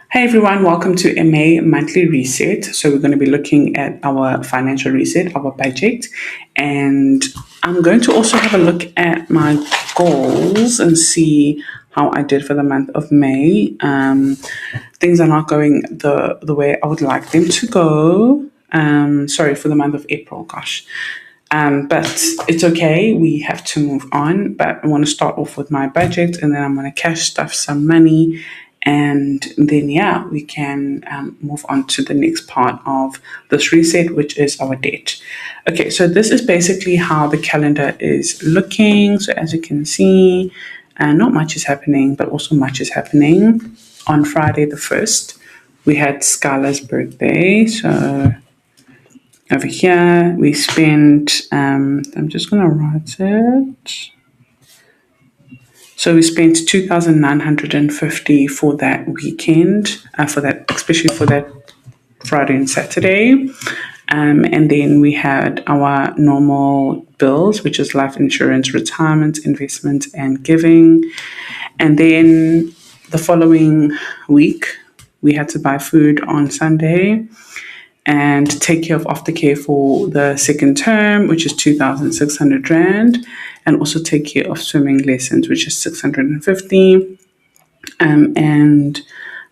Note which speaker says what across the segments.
Speaker 1: Hey everyone, welcome to MA Monthly Reset. So, we're going to be looking at our financial reset, our budget, and I'm going to also have a look at my goals and see how I did for the month of May. Things are not going the way I would like them to go. Sorry, for the month of April, gosh. But it's okay. We have to move on. But I want to start off with my budget, and then I'm going to cash stuff some money, and then yeah, we can move on to the next part of this reset, which is our debt. Okay, so this is basically how the calendar is looking. So as you can see, not much is happening, but also much is happening. On Friday the 1st, we had Skylar's birthday. So over here, we spent, I'm just going to write it. So we spent 2,950 for that weekend, especially for that Friday and Saturday. And then we had our normal bills, which is life insurance, retirement, investment, and giving. And then the following week, we had to buy food on Sunday and take care of aftercare for the second term, which is 2,600 Rand, and also take care of swimming lessons, which is 650. And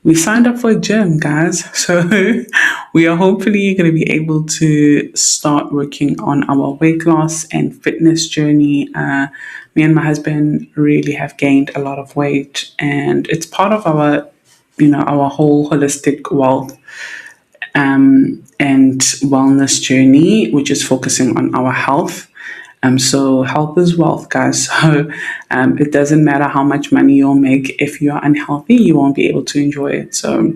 Speaker 1: we signed up for a gym, guys. So we are hopefully going to be able to start working on our weight loss and fitness journey. Me and my husband really have gained a lot of weight, and it's part of our whole holistic wealth and wellness journey, which is focusing on our health. So health is wealth, guys. So it doesn't matter how much money you'll make. If you are unhealthy, you won't be able to enjoy it. So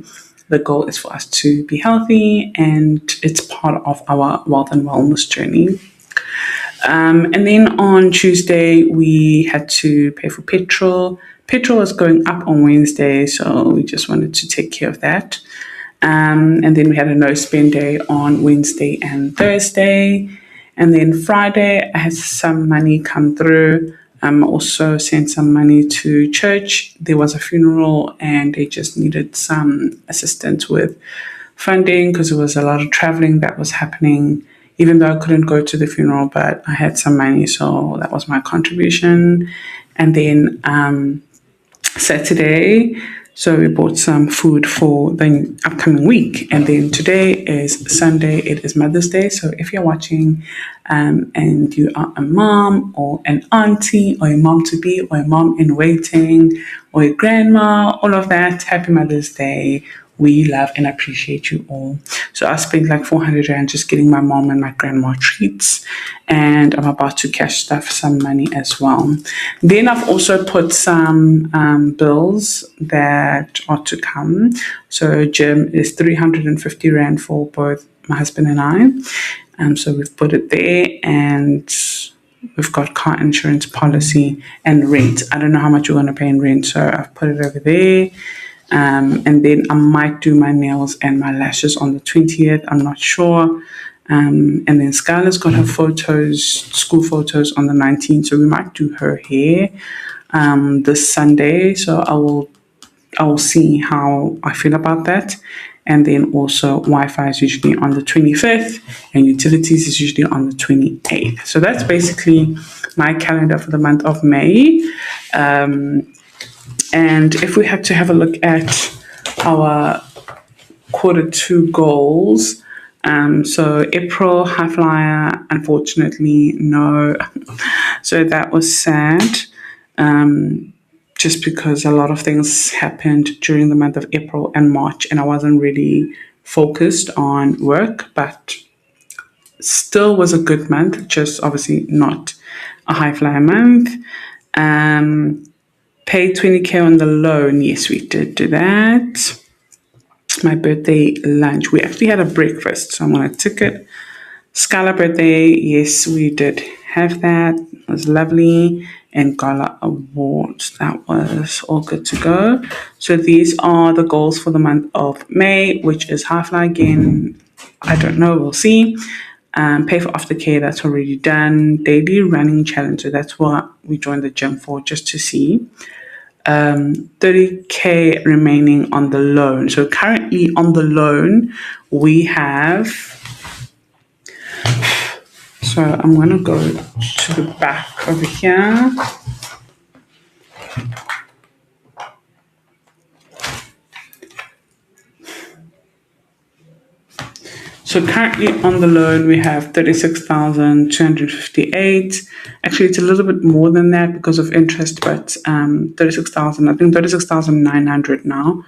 Speaker 1: the goal is for us to be healthy, and it's part of our wealth and wellness journey. And then on Tuesday, we had to pay for petrol. Petrol was going up on Wednesday, so we just wanted to take care of that. And then we had a no spend day on Wednesday and Thursday. And then Friday, I had some money come through. Also sent some money to church. There was a funeral, and they just needed some assistance with funding because there was a lot of traveling that was happening, even though I couldn't go to the funeral, but I had some money, so that was my contribution. And then Saturday, so we bought some food for the upcoming week. And then today is Sunday. It is Mother's Day. So if you're watching and you are a mom or an auntie or a mom-to-be or a mom in waiting or a grandma, all of that, happy Mother's Day. We love and appreciate you all. So I spent like 400 Rand just getting my mom and my grandma treats. And I'm about to cash stuff some money as well. Then I've also put some bills that are to come. So gym is 350 Rand for both my husband and I. So we've put it there, and we've got car insurance policy and rent. I don't know how much we're going to pay in rent, so I've put it over there. And then I might do my nails and my lashes on the 20th. I'm not sure. And then Skylar's got her photos, school photos on the 19th. So we might do her hair this Sunday. So I will see how I feel about that. And then also Wi-Fi is usually on the 25th and utilities is usually on the 28th. So that's basically my calendar for the month of May. And if we had to have a look at our Q2 goals, so April high flyer, unfortunately, no. So that was sad, just because a lot of things happened during the month of April and March, and I wasn't really focused on work, but still was a good month, just obviously not a high flyer month. Paid 20K on the loan. Yes, we did do that. My birthday lunch. We actually had a breakfast, so I'm going to tick it. Scala birthday. Yes, we did have that. It was lovely. And gala awards. That was all good to go. So these are the goals for the month of May, which is high fly again. I don't know. We'll see. Pay for aftercare, that's already done. Daily running challenge, so that's what we joined the gym for, just to see. 30K remaining on the loan. So currently on the loan, we have, so I'm going to go to the back over here. So currently on the loan, we have 36,258. Actually, it's a little bit more than that because of interest, but 36,000, I think 36,900 now,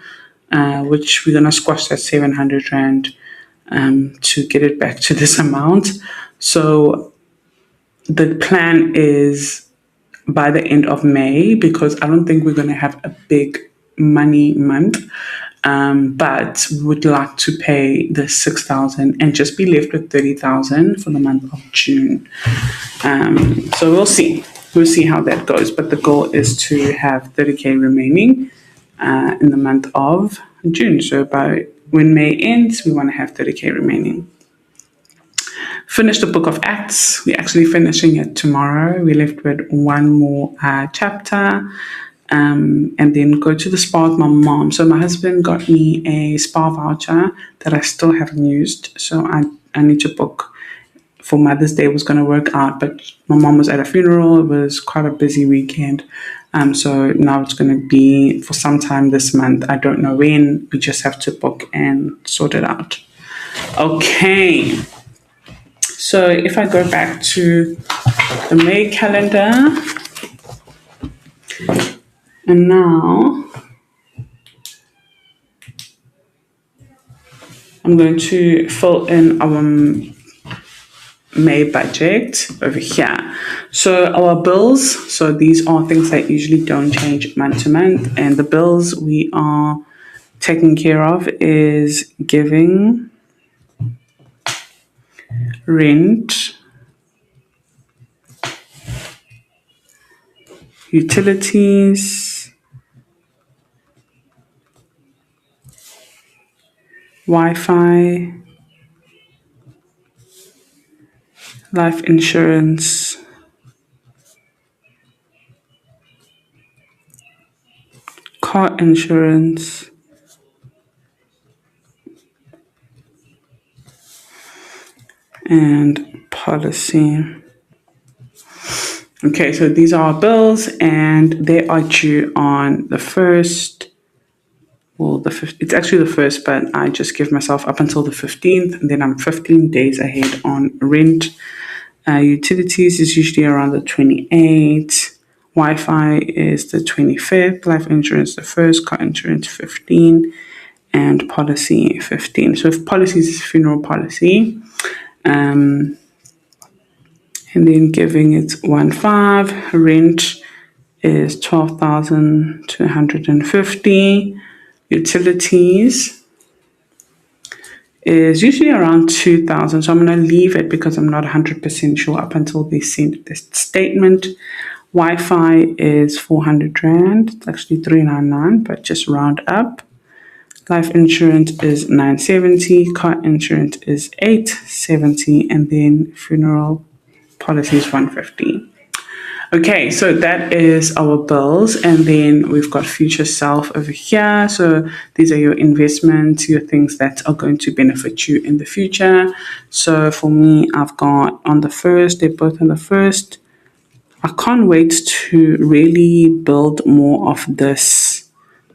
Speaker 1: which we're going to squash that 700 Rand to get it back to this amount. So the plan is by the end of May, because I don't think we're going to have a big money month. But we would like to pay the 6,000 and just be left with 30,000 for the month of June. So we'll see. We'll see how that goes. But the goal is to have 30K remaining in the month of June. So by when May ends, we want to have 30K remaining. Finish the book of Acts. We're actually finishing it tomorrow. We're left with one more chapter. And then go to the spa with my mom. So my husband got me a spa voucher that I still haven't used. So I need to book for Mother's Day. It was going to work out, but my mom was at a funeral. It was quite a busy weekend. So now it's going to be for some time this month. I don't know when. We just have to book and sort it out. Okay. So if I go back to the May calendar, and now I'm going to fill in our May budget over here. So our bills, so these are things that usually don't change month to month, and the bills we are taking care of is giving, rent, utilities, Wi-Fi, life insurance, car insurance, and policy. Okay, so these are our bills, and they are due on the 1st. Well, it's actually the 1st, but I just give myself up until the 15th, and then I'm 15 days ahead on rent. Utilities is usually around the 28th. Wi-Fi is the 25th. Life insurance the 1st. Car insurance 15. And policy 15. So if policies is funeral policy. And then giving it 1.5. Rent is 12,250. Utilities is usually around 2,000. So I'm going to leave it because I'm not 100% sure up until they send this statement. Wi-Fi is 400 Rand. It's actually 399, but just round up. Life insurance is 970. Car insurance is 870. And then funeral policy is 150. Okay, so that is our bills, and then we've got future self over here. So these are your investments, your things that are going to benefit you in the future. So for me, I've got on the 1st, they're both on the 1st. I can't wait to really build more of this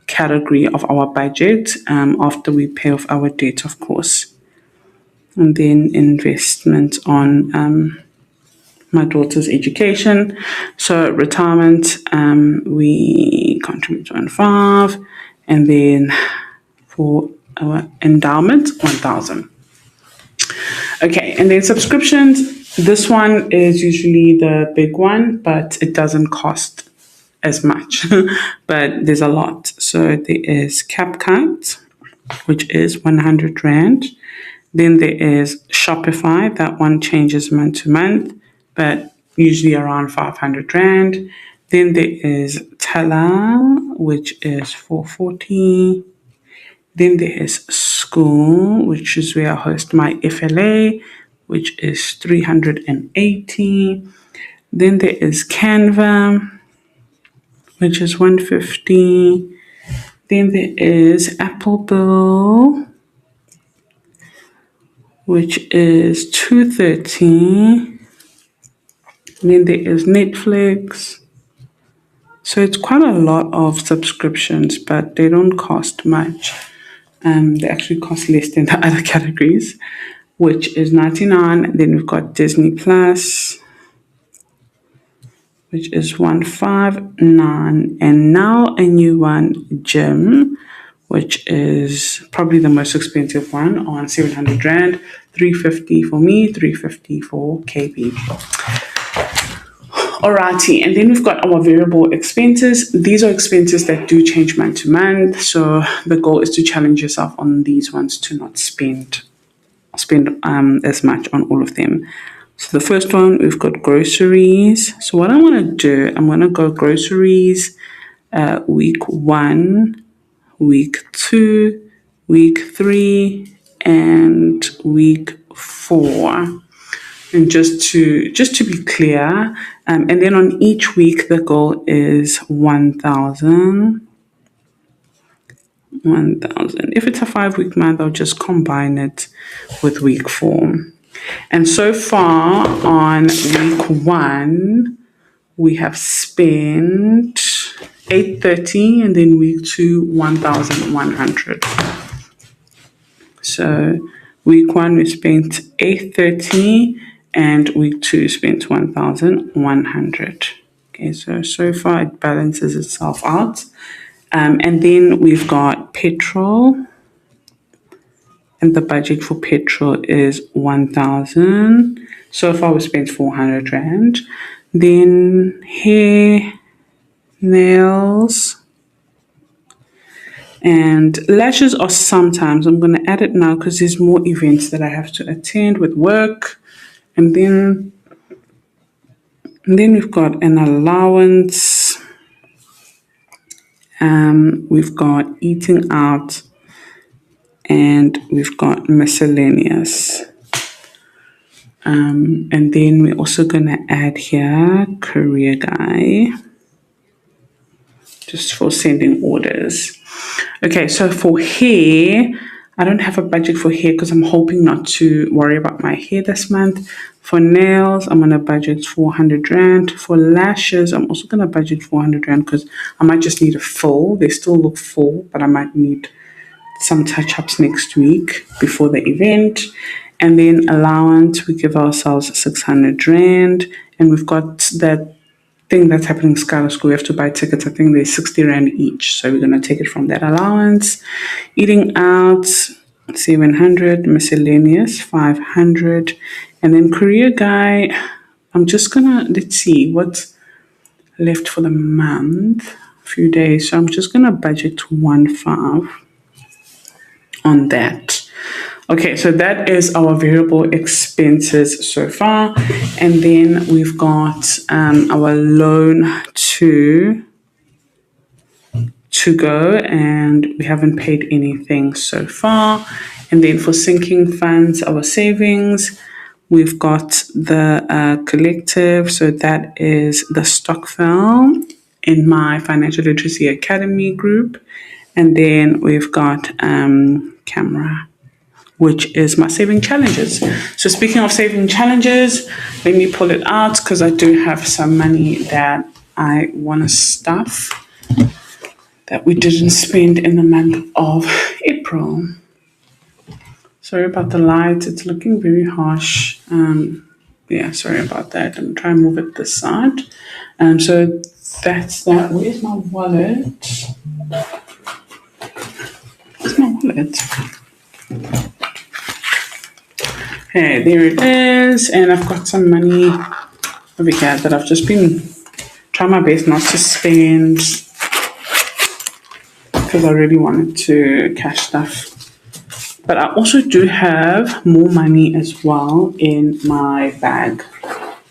Speaker 1: category of our budget after we pay off our debt, of course. And then investment on my daughter's education. So retirement, we contribute 1.5, and then for our endowment 1,000. Okay, and then subscriptions. This one is usually the big one, but it doesn't cost as much. But there's a lot. So there is CapCut, which is 100 Rand. Then there is Shopify. That one changes month to month, but usually around 500 Rand. Then there is Tala, which is 440. Then there is School, which is where I host my FLA, which is 380. Then there is Canva, which is 150. Then there is Apple Bill, which is 230. Then there is Netflix. So it's quite a lot of subscriptions, but they don't cost much. They actually cost less than the other categories, which is 99. Then we've got Disney Plus, which is 159. And now a new one, Gym, which is probably the most expensive one on 700 Rand, 350 for me, 350 for KB. Alrighty, and then we've got our variable expenses. These are expenses that do change month to month. So the goal is to challenge yourself on these ones to not spend as much on all of them. So the first one, we've got groceries. So what I want to do, I'm going to go groceries week 1, week 2, week 3, and week 4. And just to be clear, and then on each week the goal is 1,000. If it's a 5-week month, I'll just combine it with week 4. And so far on week 1, we have spent 830, and then week 2, 1,100. So week 1 we spent 830, and week 2 spent 1,100. Okay, so far it balances itself out. And then we've got petrol, and the budget for petrol is 1,000. So far we spent 400 Rand. Then hair, nails, and lashes are sometimes. I'm going to add it now because there's more events that I have to attend with work. And then we've got an allowance. We've got eating out, and we've got miscellaneous. And then we're also going to add here career guy, just for sending orders. Okay, so for hair, I don't have a budget for hair because I'm hoping not to worry about my hair this month. For nails, I'm going to budget 400 Rand. For lashes, I'm also going to budget 400 Rand because I might just need a full. They still look full, but I might need some touch-ups next week before the event. And then allowance, we give ourselves 600 Rand. And we've got that thing that's happening in Scala School. We have to buy tickets. I think they're 60 Rand each. So we're going to take it from that allowance. Eating out, 700. Miscellaneous, 500. And then career guy, I'm just going to, let's see what's left for the month. A few days. So I'm just going to budget 1.5 on that. Okay, so that is our variable expenses so far. And then we've got our loan to go, and we haven't paid anything so far. And then for sinking funds, our savings, we've got the collective. So that is the Stockville in my Financial Literacy Academy group. And then we've got camera, which is my saving challenges. So speaking of saving challenges, let me pull it out because I do have some money that I want to stuff that we didn't spend in the month of April. Sorry about the light, it's looking very harsh. Yeah, sorry about that. I'm going to try and move it this side. So that's that. Where's my wallet? Where's my wallet? Okay, there it is. And I've got some money over here that I've just been trying my best not to spend because I really wanted to cash stuff. But I also do have more money as well in my bag.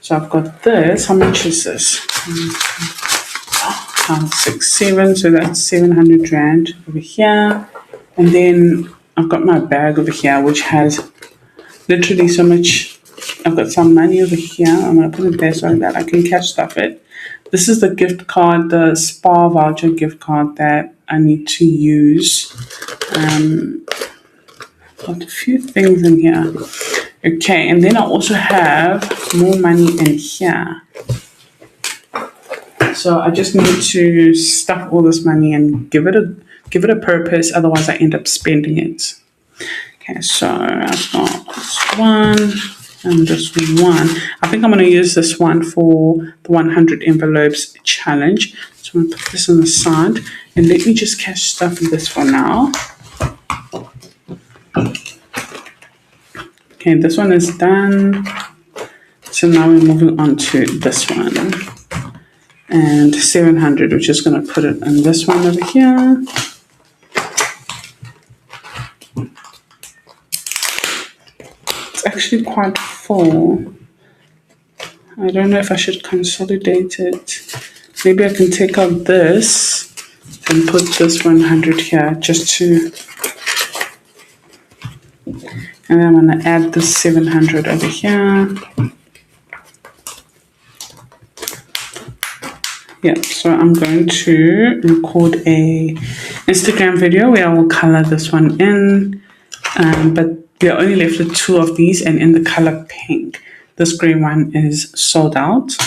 Speaker 1: So I've got this. How much is this? 6, 7. So that's 700 Rand over here. And then I've got my bag over here, which has literally so much. I've got some money over here. I'm going to put it there so that I can cash stuff it. This is the gift card, the spa voucher gift card that I need to use. Got a few things in here. Okay, and then I also have more money in here. So I just need to stuff all this money and give it a purpose. Otherwise, I end up spending it. Okay, so I've got this one and this one. I think I'm going to use this one for the 100 envelopes challenge. So I'm going to put this on the side and let me just cash stuff in this for now. Okay, this one is done. So now we're moving on to this one. And 700, we're just going to put it in this one over here. It's actually quite full. I don't know if I should consolidate it. Maybe I can take out this and put this 100 here just to... And then I'm going to add this 700 over here. Yeah, so I'm going to record a Instagram video where I will color this one in, but we are only left with 2 of these and in the color pink. This grey one is sold out.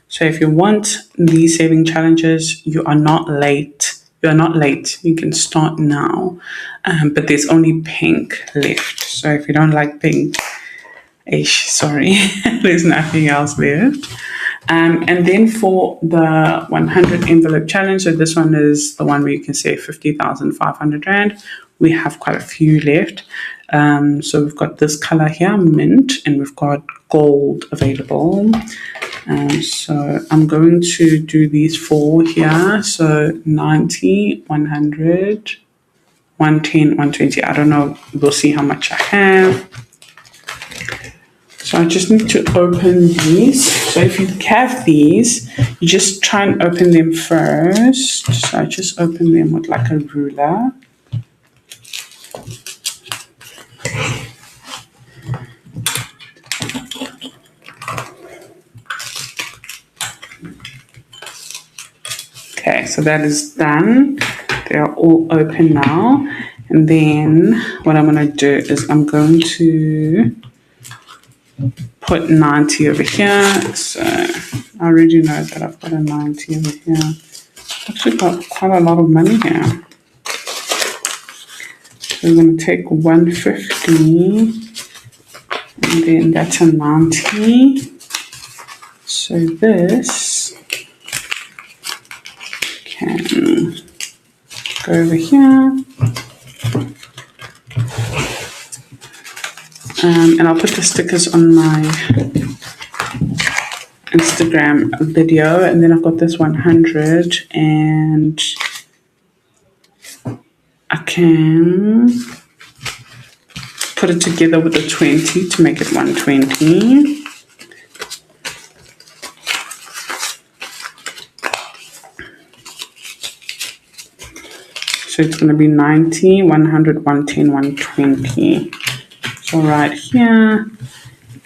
Speaker 1: So if you want these saving challenges, you are not late. You are not late. You can start now, but there's only pink left. So if you don't like pink, sorry, there's nothing else left. And then for the 100 envelope challenge, so this one is the one where you can save 50,500 Rand. We have quite a few left. So we've got this color here, mint, and we've got gold available. So I'm going to do these 4 here. So 90, 100, 110, 120. I don't know. We'll see how much I have. So I just need to open these. So if you have these, you just try and open them first. So I just open them with like a ruler. Okay, so that is done. They're all open now. And then what I'm going to do is I'm going to put 90 over here. So I already know that I've got a 90 over here. I've actually got quite a lot of money here. So we're going to take 150 and then that's a 90. So this can go over here. And I'll put the stickers on my Instagram video. And then I've got this 100 and I can put it together with the 20 to make it 120. So it's going to be 90, 100, 110, 120. So right here,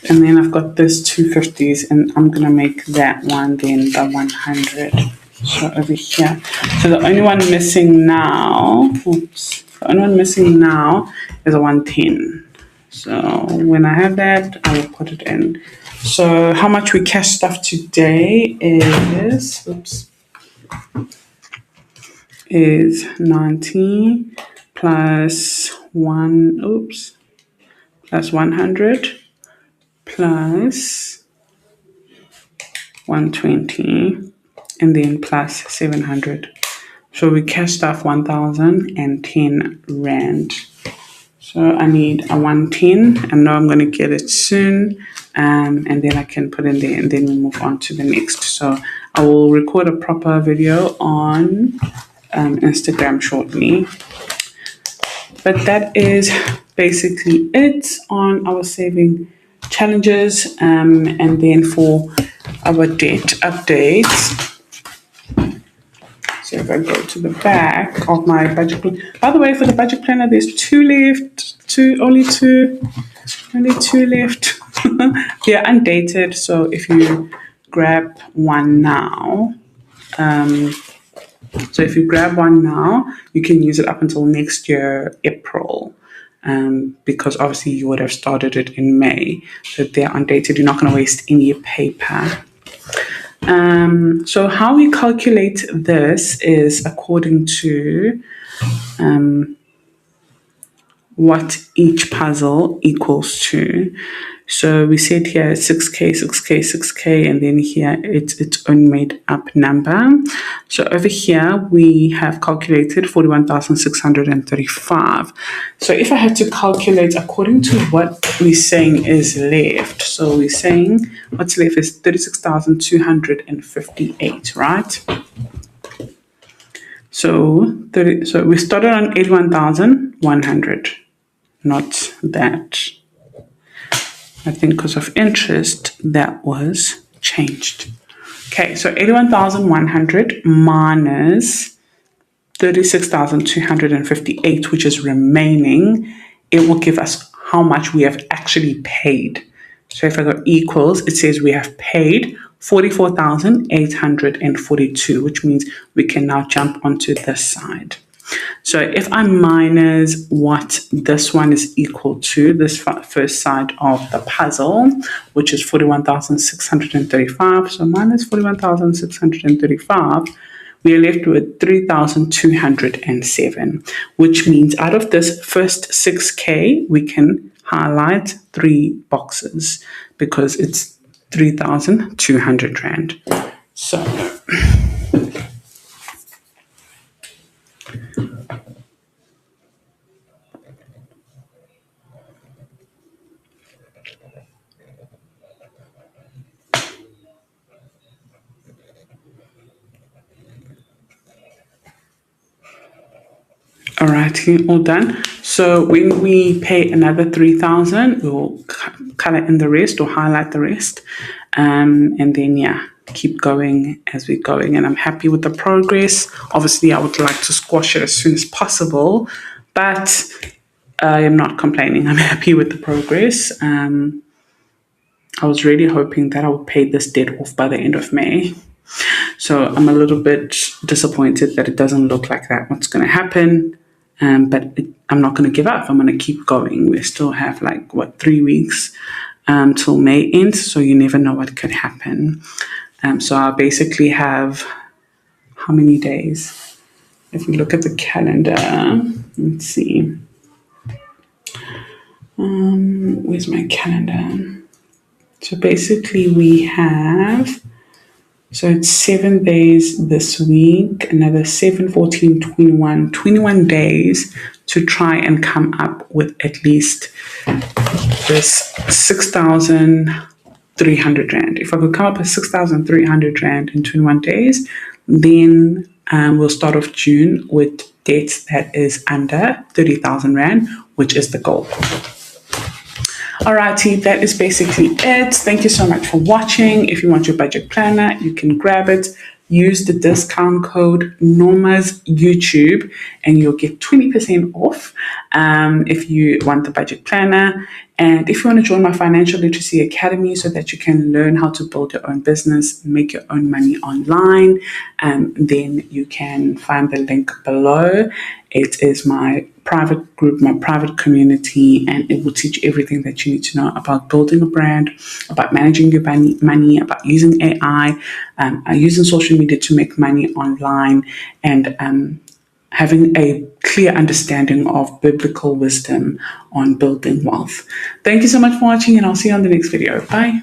Speaker 1: and then I've got this 250s, and I'm going to make that one then the 100. So over here. So the only one missing now, the only one missing now is a 110. So when I have that, I will put it in. So how much we cash stuff today is 90 plus 100 plus 120 and then plus 700. So we cashed off 1,010 Rand. So I need a 110. I know I'm going to get it soon. And then I can put in there and then we move on to the next. So I will record a proper video on Instagram shortly. But that is basically it on our saving challenges. And then for our debt updates. So if I go to the back of my budget plan. By the way, for the budget planner, there's 2 left. Only two left. They're undated. So if you grab one now, So if you grab one now, you can use it up until next year, April. Because obviously you would have started it in May. So they're undated. You're not going to waste any paper. So how we calculate this is according to what each puzzle equals to. So we said here 6K, 6K, 6K, and then here it's its own made up number. So over here we have calculated 41,635. So if I had to calculate according to what we're saying is left, so we're saying what's left is 36,258, right? So we started on 81,100, not that. I think because of interest, that was changed. Okay, so 81,100 minus 36,258, which is remaining, it will give us how much we have actually paid. So if I go equals, it says we have paid 44,842, which means we can now jump onto this side. So if I minus what this one is equal to, this first side of the puzzle, which is 41,635, so minus 41,635, we are left with 3,207, which means out of this first 6K, we can highlight 3 boxes because it's 3,200 Rand. So alrighty, all done. So when we pay another 3,000, we'll color in the rest or highlight the rest, and then keep going as we're going. And I'm happy with the progress. Obviously, I would like to squash it as soon as possible, but I am not complaining. I'm happy with the progress. I was really hoping that I would pay this debt off by the end of May. So I'm a little bit disappointed that it doesn't look like that. What's going to happen? But I'm not going to give up. I'm going to keep going. We still have 3 weeks till May ends, so you never know what could happen. So I basically have how many days? If we look at the calendar, let's see. Where's my calendar? So basically we have, so it's 7 days this week, another 7, 14, 21 days to try and come up with at least this 6,300 Rand. If I could come up with 6,300 Rand in 21 days, then we'll start off June with debt that is under 30,000 Rand, which is the goal. Alrighty, that is basically it. Thank you so much for watching. If you want your budget planner, you can grab it. Use the discount code Nomazdiary and you'll get 20% off if you want the budget planner. And if you want to join my Financial Literacy Academy so that you can learn how to build your own business, make your own money online, then you can find the link below. It is my private group, my private community, and it will teach everything that you need to know about building a brand, about managing your money, about using AI, using social media to make money online, and having a clear understanding of biblical wisdom on building wealth. Thank you so much for watching, and I'll see you on the next video. Bye.